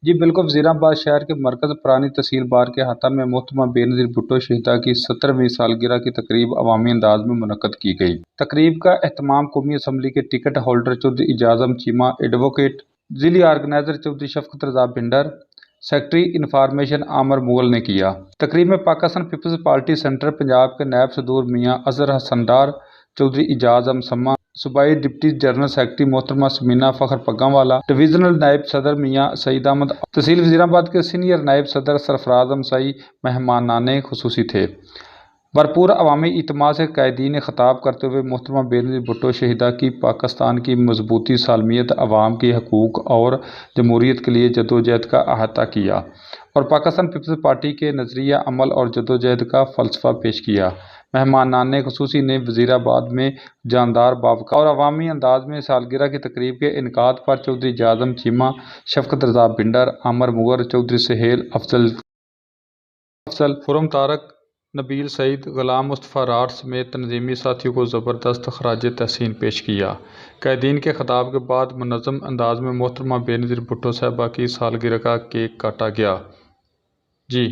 جی بالکل، وزیر آباد شہر کے مرکز پرانی تحصیل بار کے احاطہ میں محترمہ بے نظیر بھٹو شہیدہ کی 70ویں سالگرہ کی تقریب عوامی انداز میں منعقد کی گئی۔ تقریب کا اہتمام قومی اسمبلی کے ticket holder Chaudhry Ijaz Cheema, advocate, ضلعی organiser Chaudhry Shafqat Raza Bhinder, secretary information Amir Mughal نے کیا۔ تقریب میں پاکستان پیپلز پارٹی سینٹرل پنجاب کے نائب صدور میاں اظہر حسن ڈار، چودھری اعجاز سمہ، صوبائی ڈپٹی جنرل سیکرٹری محترمہ سمینہ فخر پگاں والا، ڈویژنل نائب صدر میاں سعید احمد، تحصیل وزیر آباد کے سینئر نائب صدر سرفراز امسائی مہمانان خصوصی تھے۔ بھرپور عوامی اعتماد سے قائدین خطاب کرتے ہوئے محترمہ بے نظیر بھٹو شہیدہ کی پاکستان کی مضبوطی، سالمیت، عوام کے حقوق اور جمہوریت کے لیے جدوجہد کا احاطہ کیا اور پاکستان پیپلز پارٹی کے نظریہ عمل اور جدوجہد کا فلسفہ پیش کیا۔ مہمانان خصوصی نے وزیر آباد میں جاندار، باوقار اور عوامی انداز میں سالگرہ کی تقریب کے انعقاد پر چودھری اعجاز چیمہ، شفقت رضا بھنڈر، عامر مغل، چودھری سہیل افضل، خرم طارق، نبیل سعید، غلام مصطفیٰ راٹھ سمیت تنظیمی ساتھیوں کو زبردست خراج تحسین پیش کیا۔ قائدین کے خطاب کے بعد منظم انداز میں محترمہ بے نظیر بھٹو صاحبہ کی سالگرہ کا کیک کاٹا گیا۔ جی